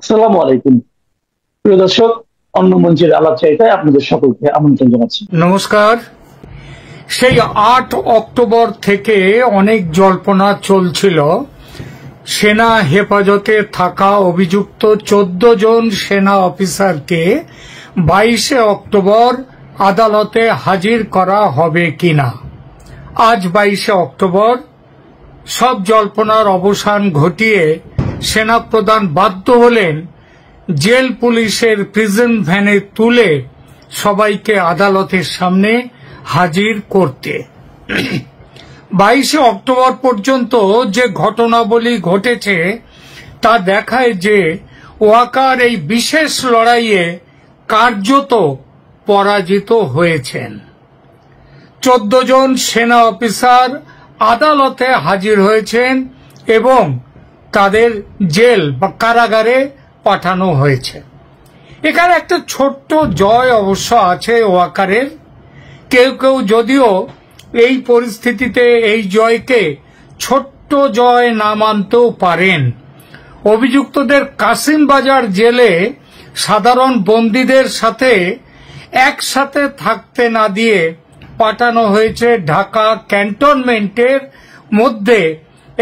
আসসালামু আলাইকুম প্রিয় দর্শক, অন্য মঞ্চের আলাপচারিতায় আপনাদের সকলকে আমন্ত্রণ জানাচ্ছি। নমস্কার। সেই 8 অক্টোবর থেকে অনেক জল্পনা চলছিল। সেনা হেফাজতে থাকা অভিযুক্ত 14 জন সেনা অফিসারকে 22 অক্টোবর আদালতে হাজির করা হবে কিনা। আজ 22 অক্টোবর সব জল্পনার অবসান ঘটিয়ে সেনাপ্রধান বাধ্য হলেন জেল পুলিশের প্রিজন ভ্যানে তুলে সবাইকে আদালতের সামনে হাজির করতে। 22 অক্টোবর পর্যন্ত যে ঘটনাবলী ঘটেছে তা দেখায় যে ওয়াকার এই বিশেষ লড়াইয়ে কার্যত পরাজিত হয়েছেন। 14 জন সেনা অফিসার আদালতে হাজির হয়েছেন এবং তাদের জেল বা কারাগারে পাঠানো হয়েছে। এখানে একটা ছোট্ট জয় অবশ্য আছে ওয়াকারের। কেউ কেউ যদিও এই পরিস্থিতিতে এই জয়কে ছোট্ট জয় না মানতেও পারেন। অভিযুক্তদের কাসিমবাজার জেলে সাধারণ বন্দীদের সাথে একসাথে থাকতে না দিয়ে পাঠানো হয়েছে ঢাকা ক্যান্টনমেন্টের মধ্যে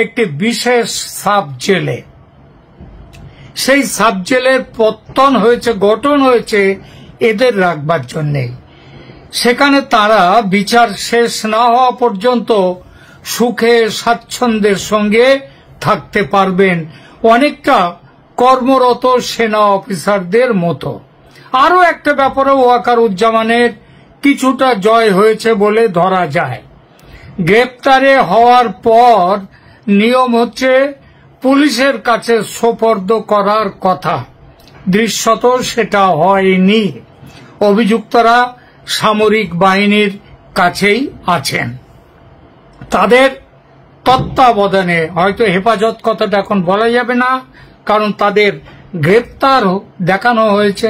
একটি বিশেষ সাব জেলে। সেই সাব জেলের গঠন হয়েছে এদের রাখবার জন্যে। সেখানে তারা বিচার শেষ না হওয়া পর্যন্ত সুখে স্বাচ্ছন্দ্যের সঙ্গে থাকতে পারবেন, অনেকটা কর্মরত সেনা অফিসারদের মতো। আরো একটা ব্যাপারে ওয়াকারুজ্জামানের কিছুটা জয় হয়েছে বলে ধরা যায়। গ্রেপ্তারে হওয়ার পর নিয়ম হচ্ছে পুলিশের কাছে সোপর্দ করার কথা। দৃশ্যত সেটা হয়নি। অভিযুক্তরা সামরিক বাহিনীর কাছেই আছেন। তাদের তত্ত্বাবধানে, হয়তো হেফাজত কথাটা এখন বলা যাবে না, কারণ তাদের গ্রেপ্তার দেখানো হয়েছে।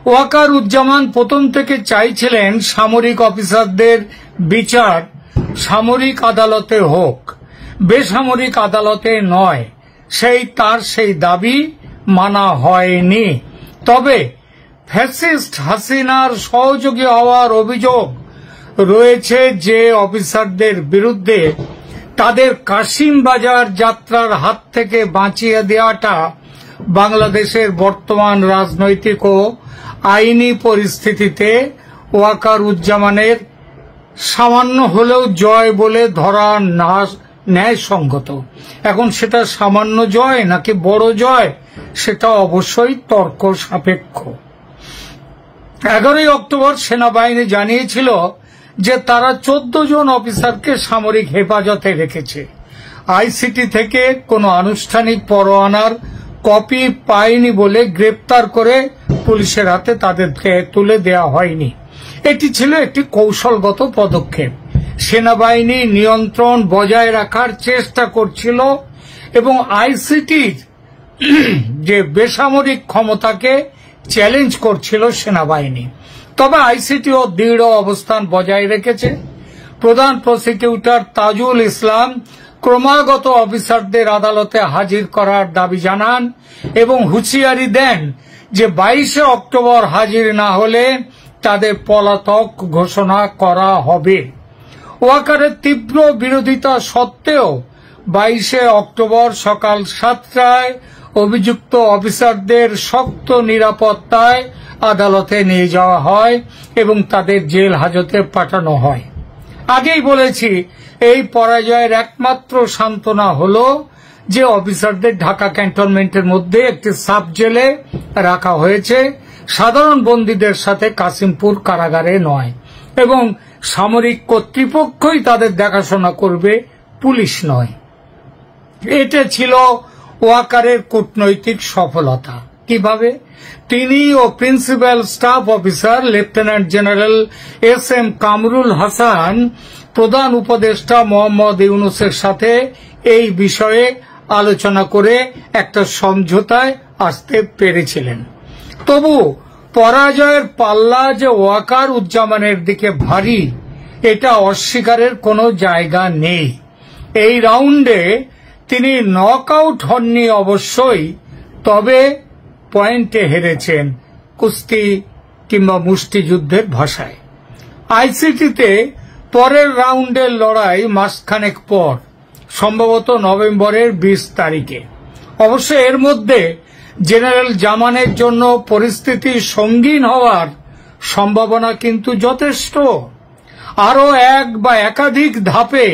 ওয়াকারুজ্জামান প্রথম থেকে চাইছিলেন সামরিক অফিসারদের বিচার সামরিক আদালতে হোক, বেসামরিক আদালতে নয়। তার সেই দাবি মানা হয়নি। তবে ফ্যাসিস্ট হাসিনার সহযোগী হওয়ার অভিযোগ রয়েছে যে অফিসারদের বিরুদ্ধে, তাদের কাসিমবাজার যাত্রার হাত থেকে বাঁচিয়ে দেওয়াটা বাংলাদেশের বর্তমান রাজনৈতিক ও আইনি পরিস্থিতিতে ওয়াকারুজ্জামানের সামান্য হলেও জয় বলে ধরা ন্যায়সঙ্গত। এখন সেটা সামান্য জয় নাকি বড় জয়, সেটা অবশ্যই তর্ক সাপেক্ষ। 11 অক্টোবর সেনাবাহিনী জানিয়েছিল যে তারা 14 জন অফিসারকে সামরিক হেফাজতে রেখেছে। আইসিটি থেকে কোনো আনুষ্ঠানিক পরোয়ানার কপি পায়নি বলে গ্রেপ্তার করে পুলিশের হাতে তাদেরকে তুলে দেওয়া হয়নি। এটি ছিল একটি কৌশলগত পদক্ষেপ। সেনাবাহিনী নিয়ন্ত্রণ বজায় রাখার চেষ্টা করছিল এবং আইসিটির যে বেসামরিক ক্ষমতাকে চ্যালেঞ্জ করছিল সেনাবাহিনী। তবে আইসিটিও দৃঢ় অবস্থান বজায় রেখেছে। প্রধান প্রসিকিউটর তাজুল ইসলাম ক্রমাগত অফিসারদের আদালতে হাজির করার দাবি জানান এবং হুঁশিয়ারি দেন যে 22 অক্টোবর হাজির না হলে তাদের পলাতক ঘোষণা করা হবে। ওয়াকারের তীব্র বিরোধিতা সত্ত্বেও 22 অক্টোবর সকাল 7টায় অভিযুক্ত অফিসারদের শক্ত নিরাপত্তায় আদালতে নিয়ে যাওয়া হয় এবং তাদের জেল হাজতে পাঠানো হয়। আগেই বলেছি, এই পরাজয়ের একমাত্র সান্ত্বনা হল যে অফিসারদের ঢাকা ক্যান্টনমেন্টের মধ্যে একটি সাব জেলে রাখা হয়েছে, সাধারণ বন্দীদের সাথে কাসিমপুর কারাগারে নয়, এবং সামরিক কর্তৃপক্ষই তাদের দেখাশোনা করবে, পুলিশ নয়। এটা ছিল ওয়াকারের কূটনৈতিক সফলতা। কিভাবে? তিনি ও principal staff officer lieutenant general এস.এম. কামরুল হাসান প্রধান উপদেষ্টা মোহাম্মদ ইউনূসের সাথে এই বিষয়ে আলোচনা করে একটা সমঝোতায় আসতে পেরেছিলেন। তবু পরাজয়ের পাল্লা যে ওয়াকারুজ্জামানের দিকে ভারী, এটা অস্বীকারের কোনো জায়গা নেই। এই রাউন্ডে তিনি নক আউট হননি অবশ্যই, তবে পয়েন্টে হেরেছেন, কুস্তি কিংবা মুষ্টিযুদ্ধের ভাষায়। আইসিটিতে পরের রাউন্ডের লড়াই মাসখানেক পর, সম্ভবত নভেম্বরের 20 তারিখে। অবশ্য এর মধ্যে জেনারেল জামানের জন্য পরিস্থিতি সঙ্গীন হওয়ার সম্ভাবনা কিন্তু যথেষ্ট। আরও এক বা একাধিক ধাপে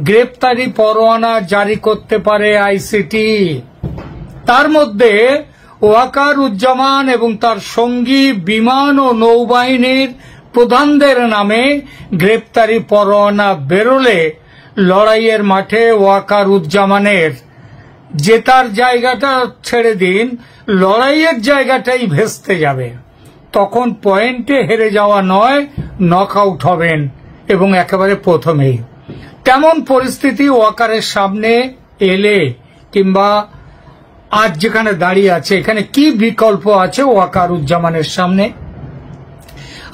গ্রেপ্তারি পরোয়ানা জারি করতে পারে আইসিটি। তার মধ্যে ওয়াকারুজ্জামান এবং তার সঙ্গী বিমান ও নৌবাহিনীর প্রধানদের নামে গ্রেপ্তারি পরোয়ানা বেরোলে লড়াইয়ের মাঠে ওয়াকারুজ্জামানের জেতার জায়গাটা ছেড়ে দিন, লড়াইয়ের জায়গাটাই ভেস্তে যাবে। তখন পয়েন্টে হেরে যাওয়া নয়, নক আউট হবেন, এবং একেবারে প্রথমেই। তেমন পরিস্থিতি ওয়াকারের সামনে এলে, কিংবা আজ যেখানে দাঁড়িয়ে আছে, এখানে কি বিকল্প আছে ওয়াকারুজ্জামানের সামনে?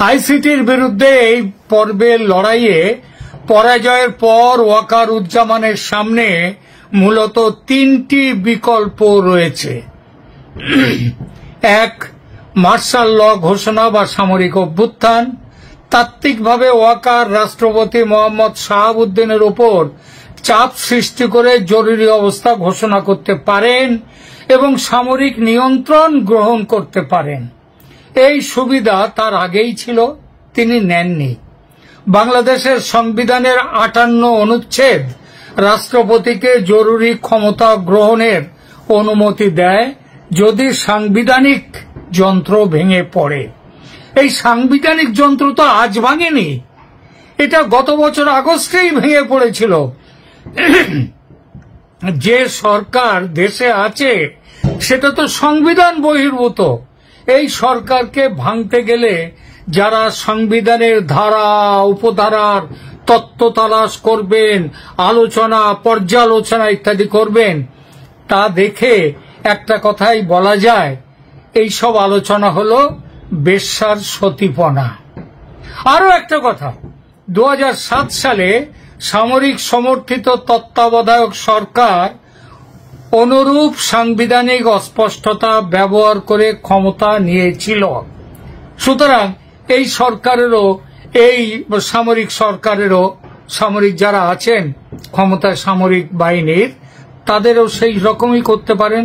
আইসিটির বিরুদ্ধে এই পর্বের লড়াইয়ে পরাজয়ের পর ওয়াকারুজ্জামানের সামনে মূলত 3টি বিকল্প রয়েছে। 1, মার্শাল ল ঘোষণা বা সামরিক অভ্যুত্থান। তাত্ত্বিকভাবে ওয়াকার রাষ্ট্রপতি মোহাম্মদ শাহাবুদ্দিনের উপর চাপ সৃষ্টি করে জরুরি অবস্থা ঘোষণা করতে পারেন এবং সামরিক নিয়ন্ত্রণ গ্রহণ করতে পারেন। এই সুবিধা তার আগেই ছিল, তিনি নেননি। বাংলাদেশের সংবিধানের 58 অনুচ্ছেদ রাষ্ট্রপতিকে জরুরি ক্ষমতা গ্রহণের অনুমতি দেয় যদি সাংবিধানিক যন্ত্র ভেঙে পড়ে। এই সাংবিধানিক যন্ত্র তো আজ ভাঙেনি, এটা গত বছর আগস্টেই ভেঙে পড়েছিল। যে সরকার দেশে আছে সেটা তো সংবিধান বহির্ভূত। এই সরকারকে ভাঙতে গেলে যারা সংবিধানের ধারা উপধারার তত্ত্ব তালাশ করবেন, আলোচনা পর্যালোচনা ইত্যাদি করবেন, তা দেখে একটা কথাই বলা যায়, এই সব আলোচনা হলো বেশ্যার সতীপনা। আরো একটা কথা, 2007 সালে সামরিক সমর্থিত তত্ত্বাবধায়ক সরকার অনুরূপ সাংবিধানিক অস্পষ্টতা ব্যবহার করে ক্ষমতা নিয়েছিল। সুতরাং এই সরকারেরও, এই সামরিক সরকারেরও, সামরিক যারা আছেন ক্ষমতায় সামরিক বাহিনীর, তাদেরও সেই রকমই করতে পারেন।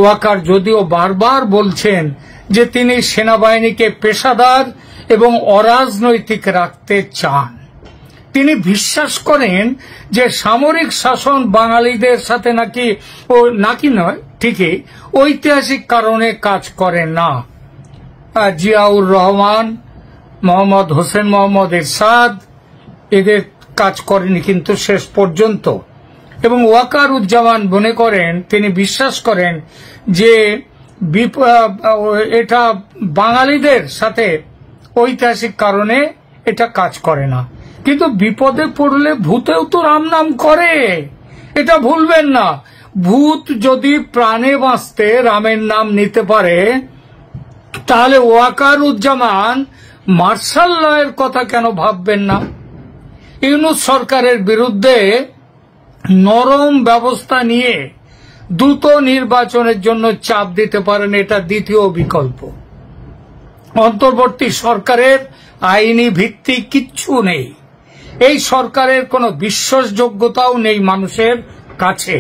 ওয়াকার যদিও বারবার বলছেন যে তিনি সেনাবাহিনীকে পেশাদার এবং অরাজনৈতিক রাখতে চান। তিনি বিশ্বাস করেন যে সামরিক শাসন বাঙালিদের সাথে নাকি নয়, ঠিকই ঐতিহাসিক কারণে কাজ করে না। জিয়াউর রহমান, মোহাম্মদ হোসেন মোহাম্মদ এরশাদ এদের কাজ করেনি কিন্তু শেষ পর্যন্ত। এবং ওয়াকারুজ্জামান মনে করেন, তিনি বিশ্বাস করেন যে এটা বাঙালিদের সাথে ঐতিহাসিক কারণে এটা কাজ করে না। কিন্তু বিপদে পড়লে ভূতেও তো রাম নাম করে, এটা ভুলবেন না। ভূত যদি প্রাণে বাঁচতে রামের নাম নিতে পারে, তাহলে ওয়াকারুজ্জামান মার্শাল লয়ের কথা কেন ভাববেন না? ইউনূস সরকারের বিরুদ্ধে নরম ব্যবস্থা নিয়ে দ্রুত নির্বাচনের জন্য চাপ দিতে পারেন, এটা দ্বিতীয় বিকল্প। অন্তর্বর্তী সরকারের আইনি ভিত্তি কিচ্ছু নেই, এই সরকারের কোনো বিশ্বাসযোগ্যতাও নেই মানুষের কাছে।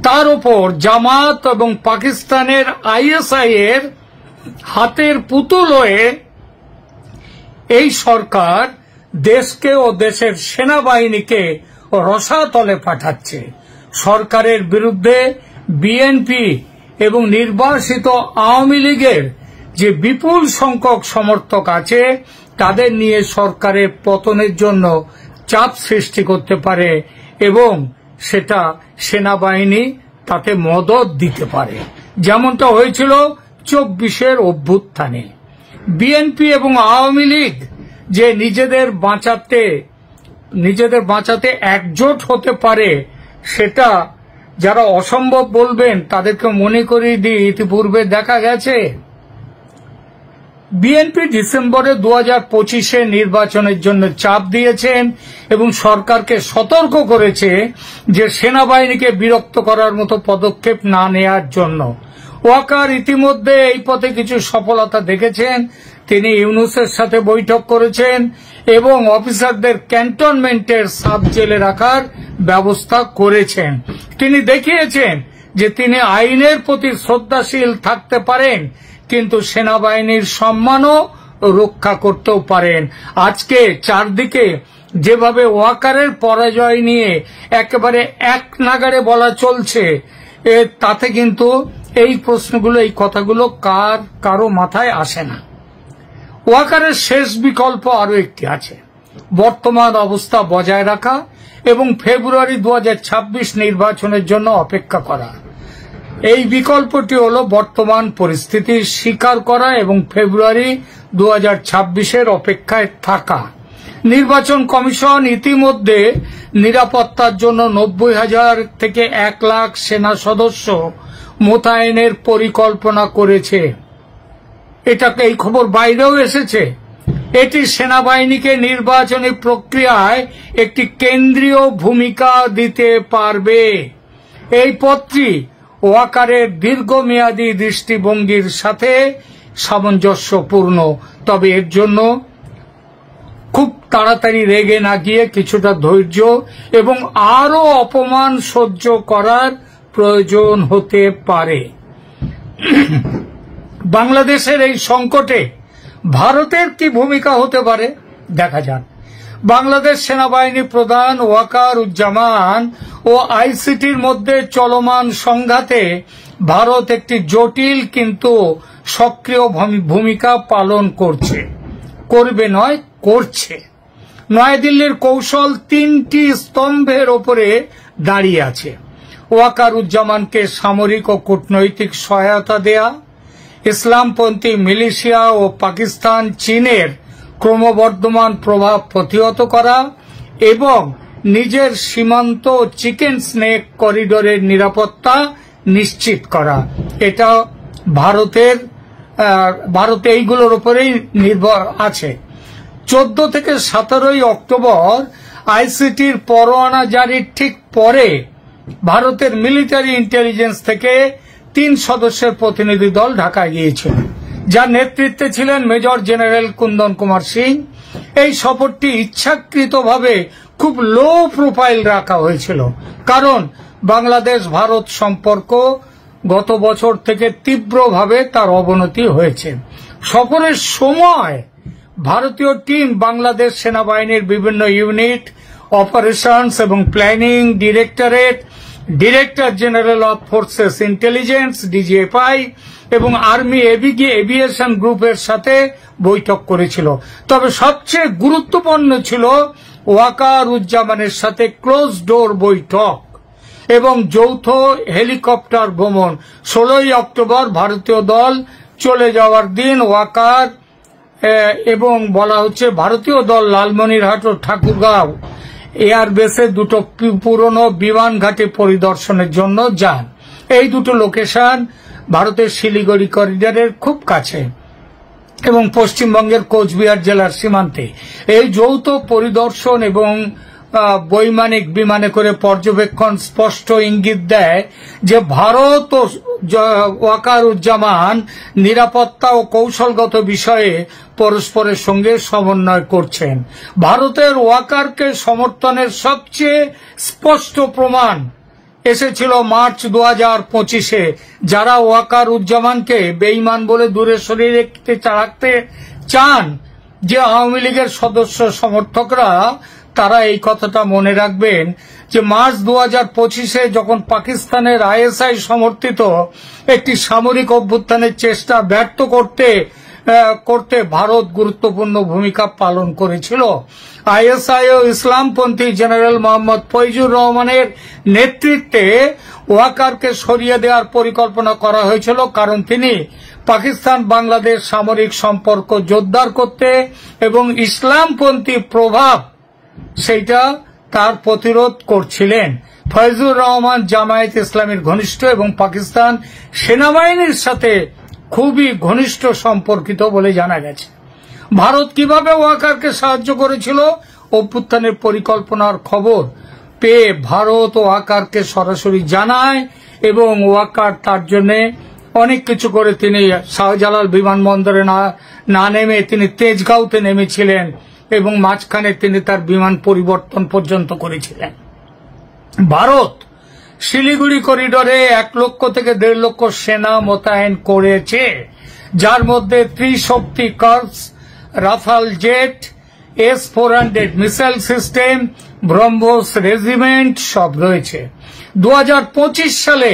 তার উপর জামাত এবং পাকিস্তানের আইএসআই এর হাতের পুতুল হয়ে এই সরকার দেশকে ও দেশের সেনাবাহিনীকে রসাতলে পাঠাচ্ছে। সরকারের বিরুদ্ধে বিএনপি এবং নির্বাসিত আওয়ামী লীগের যে বিপুল সংখ্যক সমর্থক আছে, তাদের নিয়ে সরকারের পতনের জন্য চাপ সৃষ্টি করতে পারে এবং সেটা সেনাবাহিনী তাতে মদত দিতে পারে, যেমনটা হয়েছিল 24-এর অভ্যুত্থানে। বিএনপি এবং আওয়ামী লীগ যে নিজেদের বাঁচাতে একজোট হতে পারে, সেটা যারা অসম্ভব বলবেন তাদেরকে মনে করিয়ে দিয়ে ইতিপূর্বে দেখা গেছে। বিএনপি ডিসেম্বরে 2025-এ নির্বাচনের জন্য চাপ দিয়েছেন এবং সরকারকে সতর্ক করেছে যে সেনাবাহিনীকে বিরক্ত করার মতো পদক্ষেপ না নেয়ার জন্য। ওয়াকার ইতিমধ্যে এই পথে কিছু সফলতা দেখেছেন। তিনি ইউনূসের সাথে বৈঠক করেছেন এবং অফিসারদের ক্যান্টনমেন্টের সাব জেলে রাখার ব্যবস্থা করেছেন। তিনি দেখিয়েছেন যে তিনি আইনের প্রতি শ্রদ্ধাশীল থাকতে পারেন, কিন্তু সেনাবাহিনীর সম্মানও রক্ষা করতেও পারেন। আজকে চারদিকে যেভাবে ওয়াকারের পরাজয় নিয়ে একেবারে এক নাগাড়ে বলা চলছে, তাতে কিন্তু এই প্রশ্নগুলো, এই কথাগুলো কারো মাথায় আসে না। ওয়াকারের শেষ বিকল্প আরো একটি আছে, বর্তমান অবস্থা বজায় রাখা এবং ফেব্রুয়ারি 2026 নির্বাচনের জন্য অপেক্ষা করা। এই বিকল্পটি হল বর্তমান পরিস্থিতি স্বীকার করা এবং ফেব্রুয়ারি 2026-এর অপেক্ষায় থাকা। নির্বাচন কমিশন ইতিমধ্যে নিরাপত্তার জন্য 90,000 থেকে 1 লাখ সেনা সদস্য মোতায়েনের পরিকল্পনা করেছে। এই খবর বাইরেও এসেছে। এটি সেনাবাহিনীকে নির্বাচনী প্রক্রিয়ায় একটি কেন্দ্রীয় ভূমিকা দিতে পারবে। এই পথটি ওয়াকারের দীর্ঘমেয়াদী দৃষ্টিভঙ্গির সাথে সামঞ্জস্যপূর্ণ, তবে এর জন্য খুব তাড়াতাড়ি রেগে না গিয়ে কিছুটা ধৈর্য এবং আরো অপমান সহ্য করার প্রয়োজন হতে পারে। বাংলাদেশের এই সংকটে ভারতের কি ভূমিকা হতে পারে দেখা যাক। বাংলাদেশ সেনাবাহিনী প্রধান ওয়াকারুজ্জামান ও আইসিটির মধ্যে চলমান সংঘাতে ভারত একটি জটিল কিন্তু সক্রিয় ভূমিকা পালন করছে। নয়াদিল্লির কৌশল 3টি স্তম্ভের ওপরে দাঁড়িয়ে আছে। ওয়াকারুজ্জামানকে সামরিক ও কূটনৈতিক সহায়তা দেয়া, ইসলামপন্থী মিলিশিয়া ও পাকিস্তান চীনের ক্রমবর্ধমান প্রভাব প্রতিহত করা এবং নিজের সীমান্ত চিকেন স্নেক করিডোরের নিরাপত্তা নিশ্চিত করা। এটা ভারত এইগুলোর উপরেই নির্ভর আছে। 14 থেকে 17 অক্টোবর আইসিটির পরোয়ানা জারির ঠিক পরে ভারতের মিলিটারি ইন্টেলিজেন্স থেকে 3 সদস্যের প্রতিনিধি দল ঢাকায় গিয়েছিল, যার নেতৃত্বে ছিলেন মেজর জেনারেল কুন্দন কুমার সিং। এই সফরটি ইচ্ছাকৃতভাবে খুব লো প্রোফাইল রাখা হয়েছিল, কারণ বাংলাদেশ ভারত সম্পর্ক গত বছর থেকে তীব্রভাবে তার অবনতি হয়েছে। সফরের সময় ভারতীয় টিম বাংলাদেশ সেনাবাহিনীর বিভিন্ন ইউনিট, অপারেশনস এবং planning directorate, director general of forces intelligence DGFI এবং আর্মি এভিয়েশন গ্রুপের সাথে বৈঠক করেছিল। তবে সবচেয়ে গুরুত্বপূর্ণ ছিল ওয়াকারুজ্জামানের সাথে ক্লোজ ডোর বৈঠক এবং যৌথ হেলিকপ্টার ভ্রমণ। 16 অক্টোবর ভারতীয় দল চলে যাওয়ার দিন ওয়াকার এবং বলা হচ্ছে ভারতীয় দল লালমনিরহাট ও ঠাকুরগাঁও এয়ারবেসে দুটো পুরনো বিমান ঘাঁটি পরিদর্শনের জন্য যান। এই দুটো লোকেশন ভারতের শিলিগুড়ি করিডোরের খুব কাছে এবং পশ্চিমবঙ্গের কোচবিহার জেলার সীমান্তে। এই যৌথ পরিদর্শন এবং বৈমানিক বিমানে করে পর্যবেক্ষণ স্পষ্ট ইঙ্গিত দেয় যে ভারত ও ওয়াকারুজ্জামান নিরাপত্তা ও কৌশলগত বিষয়ে পরস্পরের সঙ্গে সমন্বয় করছেন। ভারতের ওয়াকারকে সমর্থনের সবচেয়ে স্পষ্ট প্রমাণ এসেছিল মার্চ 2025-এ। যারা ওয়াকারুজ্জামানকে বেঈমান বলে দূরে সরিয়ে রাখতে চান, যে আওয়ামী লীগের সদস্য সমর্থকরা, তারা এই কথাটা মনে রাখবেন যে মার্চ 2025-এ যখন পাকিস্তানের আইএসআই সমর্থিত একটি সামরিক অভ্যুত্থানের চেষ্টা ব্যর্থ করতে ভারত গুরুত্বপূর্ণ ভূমিকা পালন করেছিল। আইএসআই ও ইসলামপন্থী জেনারেল মোহাম্মদ ফৈজুর রহমানের নেতৃত্বে ওয়াকারকে সরিয়ে দেওয়ার পরিকল্পনা করা হয়েছিল, কারণ তিনি পাকিস্তান বাংলাদেশ সামরিক সম্পর্ক জোরদার করতে এবং ইসলামপন্থী প্রভাব সেইটা তার প্রতিরোধ করছিলেন। ফয়জুর রহমান জামায়াত ইসলামীর ঘনিষ্ঠ এবং পাকিস্তান সেনাবাহিনীর সাথে খুবই ঘনিষ্ঠ সম্পর্কিত বলে জানা গেছে। ভারত কিভাবে ওয়াকারকে সাহায্য করেছিল? অভ্যুত্থানের পরিকল্পনার খবর পেয়ে ভারত ওয়াকারকে সরাসরি জানায় এবং ওয়াকার তার জন্য অনেক কিছু করে তিনি শাহজালাল বিমানবন্দরে না নেমে তিনি তেজগাঁওতে নেমেছিলেন এবং মাঝখানে তিনি তার বিমান পরিবর্তন পর্যন্ত করেছিলেন। ভারত শিলিগুড়ি করিডোরে 1 লক্ষ থেকে 1.5 লক্ষ সেনা মোতায়েন করেছে, যার মধ্যে Trishakti corps, Rafale jet, S-400 missile system, BrahMos regiment সব রয়েছে। 2025 সালে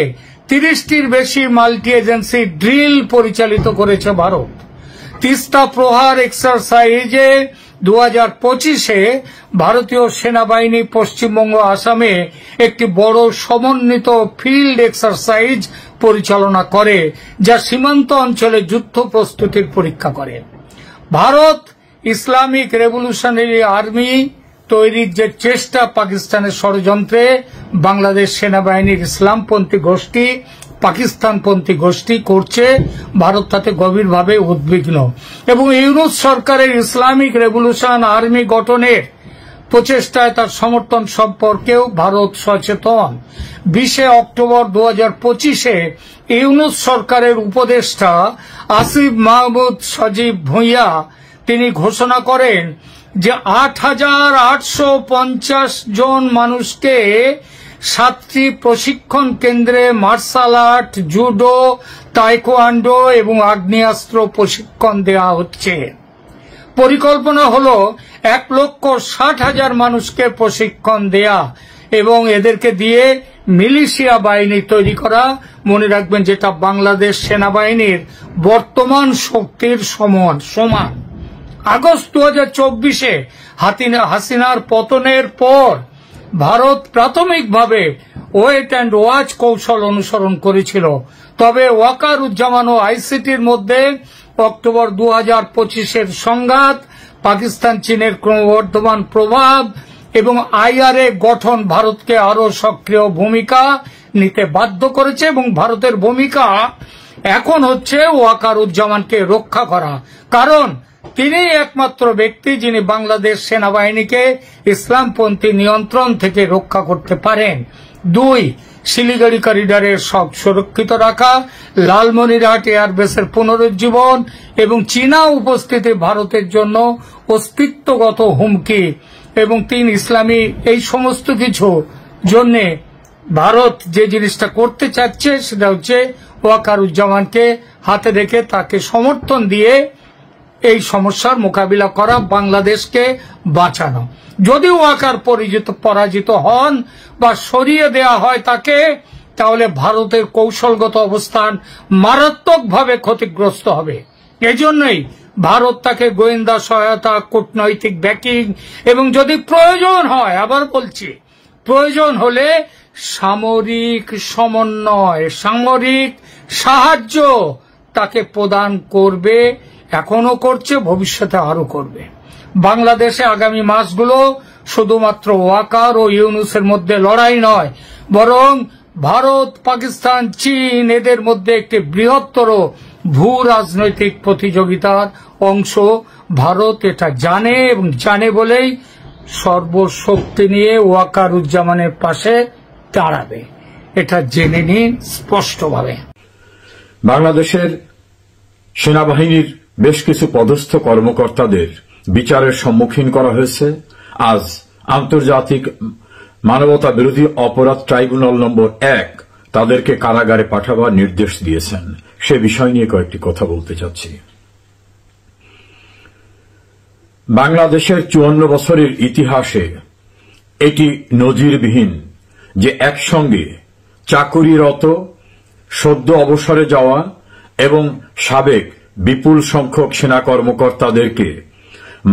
30টির বেশি মাল্টি এজেন্সি ড্রিল পরিচালিত করেছে ভারত। তিস্তা প্রহার এক্সারসাইজে 2025-এ ভারতীয় সেনাবাহিনী পশ্চিমবঙ্গ আসামে একটি বড় সমন্বিত ফিল্ড এক্সারসাইজ পরিচালনা করে, যা সীমান্ত অঞ্চলে যুদ্ধ প্রস্তুতির পরীক্ষা করে। ভারত ইসলামিক রেভলিউশনারি আর্মি তৈরির যে চেষ্টা পাকিস্তানের ষড়যন্ত্রে বাংলাদেশ সেনাবাহিনীর ইসলামপন্থী গোষ্ঠী, পাকিস্তানপন্থী গোষ্ঠী করছে, ভারত তাতে গভীরভাবে উদ্বিগ্ন এবং ইউনূস সরকারের ইসলামিক রেভলিউশন আর্মি গঠনের প্রচেষ্টায় তার সমর্থন সম্পর্কেও ভারত সচেতন। 20 অক্টোবর 2025-এ ইউনূস সরকারের উপদেষ্টা আসিফ মাহমুদ সজীব ভুঁইয়া তিনি ঘোষণা করেন যে 8,850 জন মানুষকে 7টি প্রশিক্ষণ কেন্দ্রে মার্শাল আর্ট, জুডো, তাইকোয়ান্ডো এবং আগ্নেয়াস্ত্র প্রশিক্ষণ দেওয়া হচ্ছে। পরিকল্পনা হলো 1,60,000 মানুষকে প্রশিক্ষণ দেয়া এবং এদেরকে দিয়ে মিলিশিয়া বাহিনী তৈরি করা। মনে রাখবেন, যেটা বাংলাদেশ সেনাবাহিনীর বর্তমান শক্তির সমান। আগস্ট 2024-এ হাসিনার পতনের পর ভারত প্রাথমিকভাবে ওয়েট অ্যান্ড ওয়াচ কৌশল অনুসরণ করেছিল, তবে ওয়াকারুজ্জামান ও আইসিটির মধ্যে অক্টোবর 2025-এর সংঘাত, পাকিস্তান চীনের ক্রমবর্ধমান প্রভাব এবং IRA গঠন ভারতকে আরো সক্রিয় ভূমিকা নিতে বাধ্য করেছে এবং ভারতের ভূমিকা এখন হচ্ছে ওয়াকারুজ্জামানকে রক্ষা করা, কারণ তিনি একমাত্র ব্যক্তি যিনি বাংলাদেশ সেনাবাহিনীকে ইসলামপন্থী নিয়ন্ত্রণ থেকে রক্ষা করতে পারেন। 2, শিলিগুড়ি করিডোরের সব সুরক্ষিত রাখা, লালমনিরহাট এয়ারবেসের পুনরুজ্জীবন এবং চীনা উপস্থিতি ভারতের জন্য অস্তিত্বগত হুমকি। এবং 3, ইসলামী এই সমস্ত কিছু জন্য ভারত যে জিনিসটা করতে চাচ্ছে সেটা হচ্ছে ওয়াকারুজ্জামানকে হাতে রেখে তাকে সমর্থন দিয়ে এই সমস্যার মোকাবিলা করা, বাংলাদেশকে বাঁচানো। যদি ওয়াকার পরাজিত হন বা সরিয়ে দেয়া হয় তাকে, তাহলে ভারতের কৌশলগত অবস্থান মারাত্মকভাবে ক্ষতিগ্রস্ত হবে। এজন্যই ভারত তাকে গোয়েন্দা সহায়তা, কূটনৈতিক ব্যাকিং এবং যদি প্রয়োজন হয়, আবার বলছি, প্রয়োজন হলে সামরিক সমন্বয়, সামরিক সাহায্য তাকে প্রদান করবে। এখনো করছে, ভবিষ্যতে আরো করবে। বাংলাদেশে আগামী মাসগুলো শুধুমাত্র ওয়াকার ও ইউনূসের মধ্যে লড়াই নয়, বরং ভারত, পাকিস্তান, চীন এদের মধ্যে একটি বৃহত্তর ভূ রাজনৈতিক প্রতিযোগিতার অংশ। ভারত এটা জানে এবং জানে বলেই সর্বশক্তি নিয়ে ওয়াকারুজ্জামানের পাশে দাঁড়াবে। এটা জেনে নিন স্পষ্টভাবে। বাংলাদেশের সেনাবাহিনীর বেশ কিছু পদস্থ কর্মকর্তাদের বিচারের সম্মুখীন করা হয়েছে। আজ আন্তর্জাতিক মানবতা বিরোধী অপরাধ ট্রাইব্যুনাল নম্বর 1 তাদেরকে কারাগারে পাঠাবার নির্দেশ দিয়েছেন। সে বিষয় নিয়ে কয়েকটি কথা বলতে চাচ্ছি। বাংলাদেশের 54 বছরের ইতিহাসে এটি নজিরবিহীন যে একসঙ্গে চাকুরিরত, সদ্য অবসরে যাওয়া এবং সাবেক বিপুল সংখ্যক সেনা কর্মকর্তাদেরকে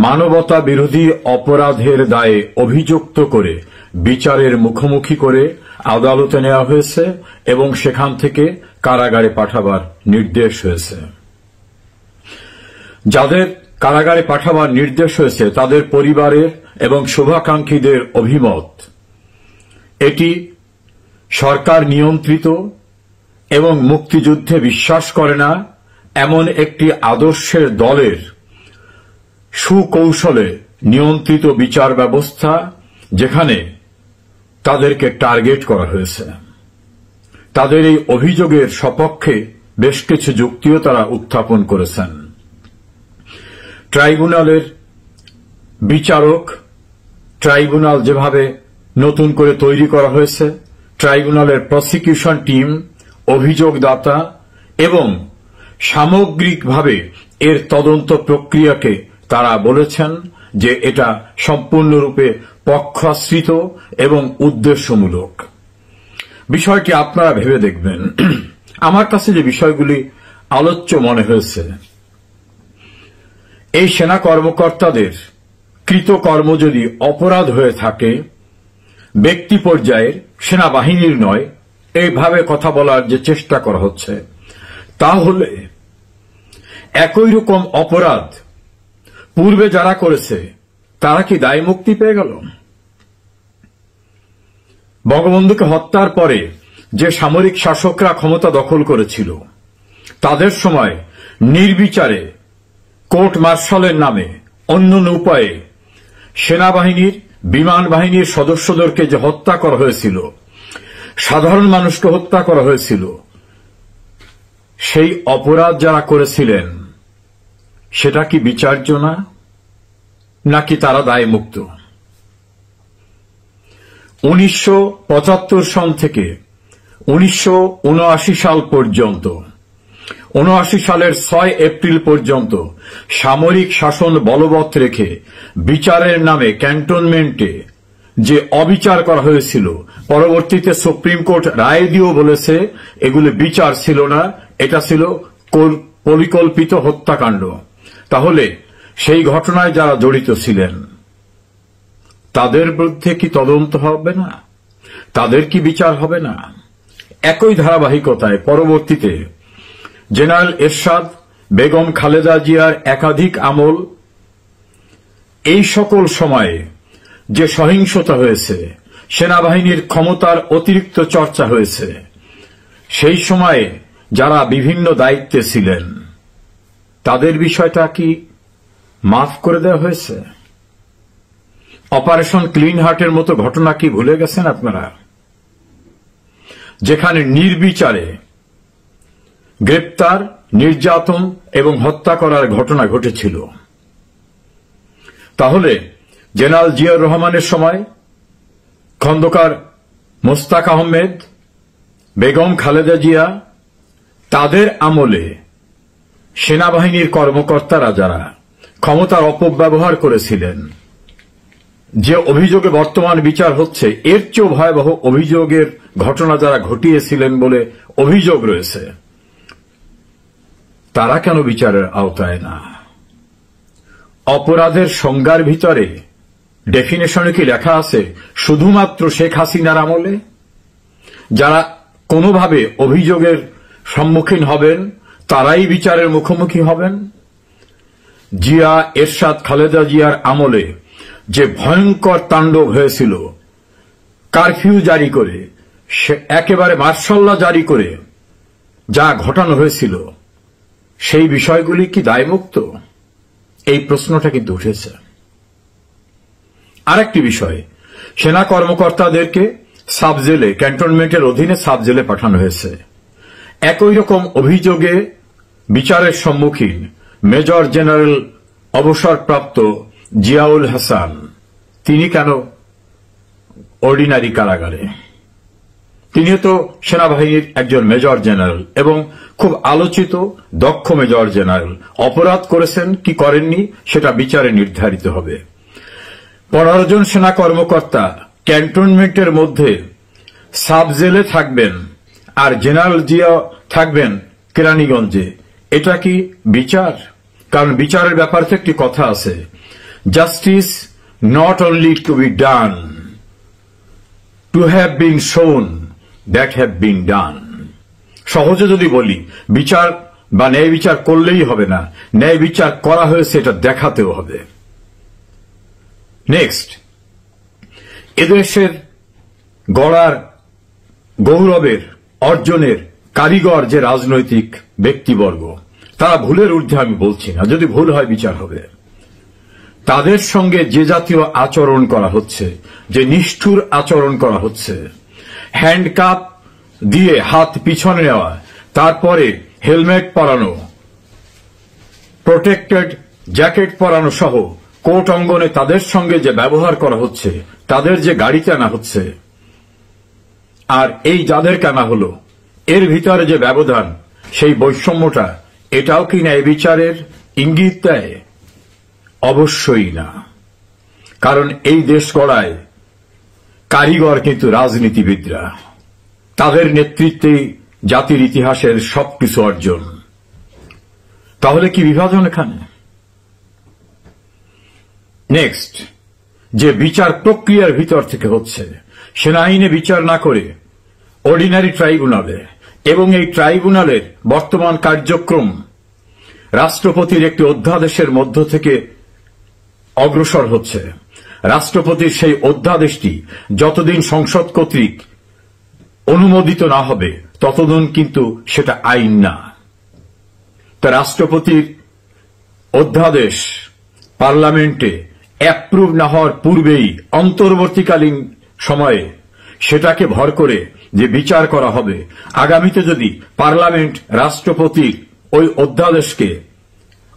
মানবতা বিরোধী অপরাধের দায়ে অভিযুক্ত করে বিচারের মুখোমুখি করে আদালতে নেওয়া হয়েছে এবং সেখান থেকে কারাগারে পাঠাবার নির্দেশ হয়েছে। যাদের কারাগারে পাঠাবার নির্দেশ হয়েছে তাদের পরিবারের এবং শুভাকাঙ্ক্ষীদের অভিমত, এটি সরকার নিয়ন্ত্রিত এবং মুক্তিযুদ্ধে বিশ্বাস করে না এমন একটি আদর্শের দলের সুকৌশলে নিয়ন্ত্রিত বিচার ব্যবস্থা, যেখানে তাদেরকে টার্গেট করা হয়েছে। তাদের এই অভিযোগের সপক্ষে বেশ কিছু যুক্তিও তারা উত্থাপন করেছেন। ট্রাইব্যুনালের বিচারক, ট্রাইব্যুনাল যেভাবে নতুন করে তৈরি করা হয়েছে, ট্রাইব্যুনালের প্রসিকিউশন টিম, অভিযোগদাতা এবং সামগ্রিকভাবে এর তদন্ত প্রক্রিয়াকে তারা বলেছেন যে এটা সম্পূর্ণরূপে পক্ষাশ্রিত এবং উদ্দেশ্যমূলক। বিষয়টি আপনারা ভেবে দেখবেন। আমার কাছে যে বিষয়গুলি আলোচ্য মনে হয়েছে, এই সেনা কর্মকর্তাদের কৃতকর্ম যদি অপরাধ হয়ে থাকে, ব্যক্তি পর্যায়ের, সেনাবাহিনীর নয়, এইভাবে কথা বলার যে চেষ্টা করা হচ্ছে, তাহলে একই রকম অপরাধ পূর্বে যারা করেছে তারা কি দায় মুক্তি পেয়ে গেল? বঙ্গবন্ধুকে হত্যার পরে যে সামরিক শাসকরা ক্ষমতা দখল করেছিল, তাদের সময় নির্বিচারে কোর্ট মার্শালের নামে অন্য উপায়ে সেনাবাহিনীর, বিমান বাহিনীর সদস্যদেরকে যে হত্যা করা হয়েছিল, সাধারণ মানুষকে হত্যা করা হয়েছিল, সেই অপরাধ যারা করেছিলেন সেটা কি বিচার্য না, নাকি তারা দায়মুক্ত? 1975 সন থেকে 1979 সাল পর্যন্ত, 79 সালের 6 এপ্রিল পর্যন্ত সামরিক শাসন বলবৎ রেখে বিচারের নামে ক্যান্টনমেন্টে যে অবিচার করা হয়েছিল, পরবর্তীতে সুপ্রিম কোর্ট রায় দিয়েও বলেছে এগুলি বিচার ছিল না, এটা ছিল পরিকল্পিত হত্যাকাণ্ড। তাহলে সেই ঘটনায় যারা জড়িত ছিলেন তাদের বিরুদ্ধে কি তদন্ত হবে না? তাদের কি বিচার হবে না? একই ধারাবাহিকতায় পরবর্তীতে জেনারেল এরশাদ, বেগম খালেদা জিয়ার একাধিক আমল, এই সকল সময়ে যে সহিংসতা হয়েছে, সেনাবাহিনীর ক্ষমতার অতিরিক্ত চর্চা হয়েছে, সেই সময়ে যারা বিভিন্ন দায়িত্বে ছিলেন তাদের বিষয়টা কি মাফ করে দেওয়া হয়েছে? অপারেশন ক্লিন হার্টের মতো ঘটনা কি ভুলে গেছেন আপনারা? যেখানে নির্বিচারে গ্রেপ্তার, নির্যাতন এবং হত্যা করার ঘটনা ঘটেছিল। তাহলে জেনারেল জিয়াউর রহমানের সময় খন্দকার মোস্তাক আহমেদ, বেগম খালেদা জিয়া, তাদের আমলে সেনাবাহিনীর কর্মকর্তারা যারা ক্ষমতার অপব্যবহার করেছিলেন, যে অভিযোগে বর্তমান বিচার হচ্ছে, এর চেয়েও ভয়াবহ অভিযোগের ঘটনা যারা ঘটিয়েছিলেন বলে অভিযোগ রয়েছে, তারা কেন বিচারের আওতায় না? অপরাধের সংজ্ঞার ভিতরে ডেফিনেশনে কি লেখা আছে শুধুমাত্র শেখ হাসিনার আমলে যারা কোনোভাবে অভিযোগের সম্মুখীন হবেন তারাই বিচারের মুখোমুখি হবেন? জিয়া, এরশাদ, খালেদা জিয়ার আমলে যে ভয়ঙ্কর তাণ্ডব হয়েছিল, কারফিউ জারি করে, একেবারে মার্শাল্লা জারি করে যা ঘটানো হয়েছিল, সেই বিষয়গুলি কি দায়মুক্ত? এই প্রশ্নটা কিন্তু উঠেছে। আরেকটি বিষয়, সেনা কর্মকর্তাদেরকে সাব জেলে, ক্যান্টনমেন্টের অধীনে সাব জেলে পাঠানো হয়েছে। একই রকম অভিযোগে বিচারের সম্মুখীন মেজর জেনারেল অবসরপ্রাপ্ত জিয়াউল হাসান, তিনি কেন অর্ডিনারি কারাগারে? তিনিও তো সেনাবাহিনীর একজন মেজর জেনারেল এবং খুব আলোচিত দক্ষ মেজর জেনারেল। অপরাধ করেছেন কি করেননি সেটা বিচারে নির্ধারিত হবে। 15 জন সেনা কর্মকর্তা ক্যান্টনমেন্টের মধ্যে সাব জেলে থাকবেন আর জেনারেল জিয়া থাকবেন কেরানীগঞ্জে, এটা কি বিচার? কারণ বিচারের ব্যাপারে তো একটি কথা আছে, justice not only to be done, to have been shown that have been ডান। সহজে যদি বলি, বিচার বা ন্যায় বিচার করলেই হবে না, ন্যায় বিচার করা হয়েছে এটা দেখাতেও হবে। নেক্সট, এদেশের গড়ার গৌরবের অর্জনের কারিগর যে রাজনৈতিক ব্যক্তিবর্গ, তারা ভুলের ঊর্ধ্বে আমি বলছি না, যদি ভুল হয় বিচার হবে। তাদের সঙ্গে যে জাতীয় আচরণ করা হচ্ছে, যে নিষ্ঠুর আচরণ করা হচ্ছে, হ্যান্ডকাপ দিয়ে হাত পিছনে নেওয়া, তারপরে হেলমেট পরানো, প্রোটেক্টেড জ্যাকেট পরানো সহ কোর্ট অঙ্গনে তাদের সঙ্গে যে ব্যবহার করা হচ্ছে, তাদের যে গাড়িতে আনা হচ্ছে, আর এই যাদেরকে আনা হলো, এর ভিতরে যে ব্যবধান, সেই বৈষম্যটা, এটাও কি ন্যায় বিচারের ইঙ্গিত দেয়? অবশ্যই না। কারণ এই দেশ গড়ায় কারিগর কিন্তু রাজনীতিবিদরা, তাদের নেতৃত্বেই জাতির ইতিহাসের সবকিছু অর্জন। তাহলে কি বিভাজন এখানে? নেক্সট, যে বিচার প্রক্রিয়ার ভিতর থেকে হচ্ছে, সেনাআইনে বিচার না করে অর্ডিনারি ট্রাইব্যুনালে, এবং এই ট্রাইব্যুনালের বর্তমান কার্যক্রম রাষ্ট্রপতির একটি অধ্যাদেশের মধ্য থেকে অগ্রসর হচ্ছে। রাষ্ট্রপতির সেই অধ্যাদেশটি যতদিন সংসদ কর্তৃক অনুমোদিত না হবে, ততদিন কিন্তু সেটা আইন না। তা রাষ্ট্রপতির অধ্যাদেশ পার্লামেন্টে অ্যাপ্রুভ না হওয়ার পূর্বেই অন্তর্বর্তীকালীন সময়ে সেটাকে ভর করে যে বিচার করা হবে, আগামীতে যদি পার্লামেন্ট রাষ্ট্রপতির ওই অধ্যাদেশকে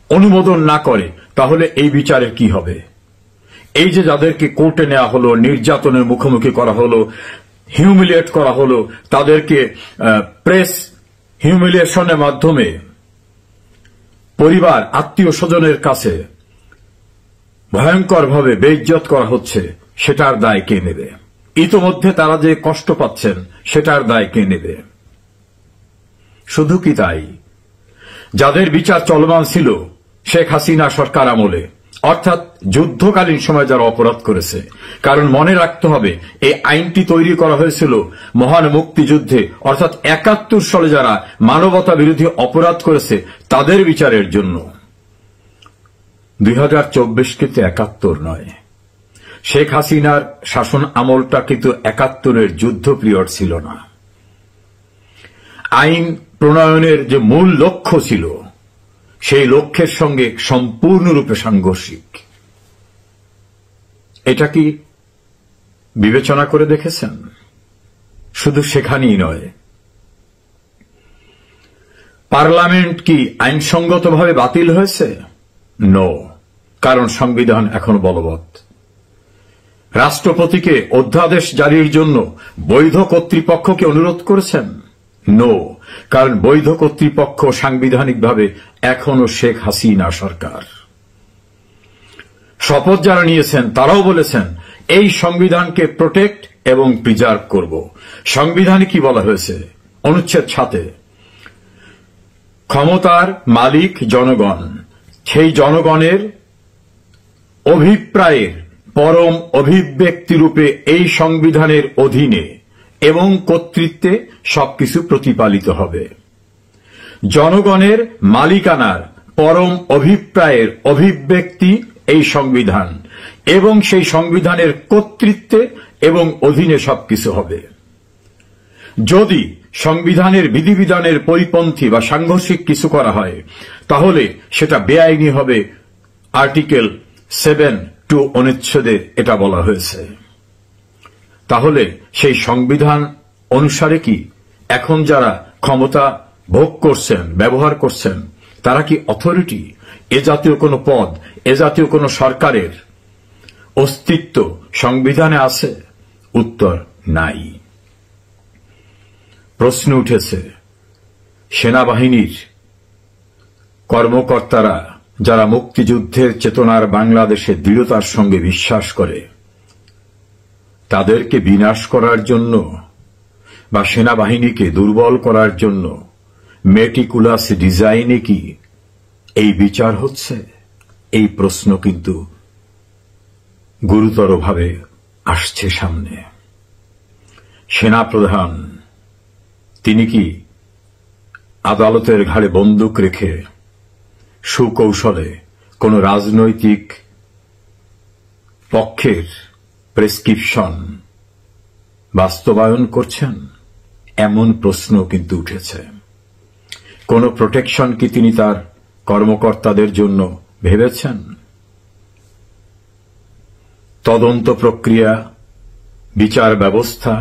অনুমোদন না করে, তাহলে এই বিচারের কি হবে? এই যে যাদেরকে কোর্টে নেওয়া হলো, নির্যাতনের মুখোমুখি করা হলো, হিউমিলিয়েট করা হলো, তাদেরকে প্রেস হিউমিলিয়েশনের মাধ্যমে পরিবার আত্মীয় স্বজনের কাছে ভয়ঙ্করভাবে বেইজ্জত করা হচ্ছে, সেটার দায় কে নেবে? ইতোমধ্যে তারা যে কষ্ট পাচ্ছেন, সেটার দায় কে নেবে? শুধু কি তাই, যাদের বিচার চলমান ছিল শেখ হাসিনা সরকার আমলে, অর্থাৎ যুদ্ধকালীন সময় যারা অপরাধ করেছে, কারণ মনে রাখতে হবে এই আইনটি তৈরি করা হয়েছিল মহান মুক্তিযুদ্ধে, অর্থাৎ ৭১ সালে যারা মানবতা বিরোধী অপরাধ করেছে তাদের বিচারের জন্য। ২০২৪ কিন্তু ৭১ নয়, শেখ হাসিনার শাসন আমলটা কিন্তু ৭১-এর যুদ্ধ পিরিয়ড ছিল না। আইন প্রণয়নের যে মূল লক্ষ্য ছিল, সেই লক্ষ্যের সঙ্গে সম্পূর্ণরূপে সাংঘর্ষিক। এটা কি বিবেচনা করে দেখেছেন? শুধু সেখানেই নয়, পার্লামেন্ট কি আইনসঙ্গতভাবে বাতিল হয়েছে? নো, কারণ সংবিধান এখন বলবৎ। রাষ্ট্রপতিকে অধ্যাদেশ জারির জন্য বৈধ কর্তৃপক্ষকে অনুরোধ করেছেন? নো, কারণ বৈধ কর্তৃপক্ষ সাংবিধানিকভাবে এখনো শেখ হাসিনা সরকার। শপথ যারা নিয়েছেন তারাও বলেছেন এই সংবিধানকে প্রোটেক্ট এবং প্রিজার্ভ করব। সংবিধানে কি বলা হয়েছে? অনুচ্ছেদ ৭-এ ক্ষমতার মালিক জনগণ, সেই জনগণের অভিপ্রায়ের পরম অভিব্যক্তিরূপে এই সংবিধানের অধীনে এবং কর্তৃত্বে সবকিছু প্রতিপালিত হবে। জনগণের মালিকানার পরম অভিপ্রায়ের অভিব্যক্তি এই সংবিধান, এবং সেই সংবিধানের কর্তৃত্বে এবং অধীনে সবকিছু হবে। যদি সংবিধানের বিধিবিধানের পরিপন্থী বা সাংঘর্ষিক কিছু করা হয়, তাহলে সেটা বেআইনি হবে। আর্টিকেল 7(2) অনুচ্ছেদে এটা বলা হয়েছে। তাহলে সেই সংবিধান অনুসারে কি এখন যারা ক্ষমতা ভোগ করছেন, ব্যবহার করছেন, তারা কি অথরিটি? এ জাতীয় কোনো পদ, এ জাতীয় কোনো সরকারের অস্তিত্ব সংবিধানে আছে? উত্তর নাই। প্রশ্ন উঠেছে, সেনাবাহিনীর কর্মকর্তারা যারা মুক্তিযুদ্ধের চেতনার বাংলাদেশে দৃঢ়তার সঙ্গে বিশ্বাস করে, তাদেরকে বিনাশ করার জন্য বা সেনাবাহিনীকে দুর্বল করার জন্য মেটিকুলাস ডিজাইনে কি এই বিচার হচ্ছে? এই প্রশ্ন কিন্তু গুরুতরভাবে আসছে সামনে। সেনাপ্রধান তিনি কি আদালতের ঘাড়ে বন্দুক রেখে সুকৌশলে কোন রাজনৈতিক পক্ষের প্রেসক্রিপশন বাস্তবায়ন করছেন? এমন প্রশ্ন কিন্তু উঠেছে। কোন প্রোটেকশন কি তিনি তার কর্মকর্তাদের জন্য ভেবেছেন? তদন্ত প্রক্রিয়া, বিচার ব্যবস্থা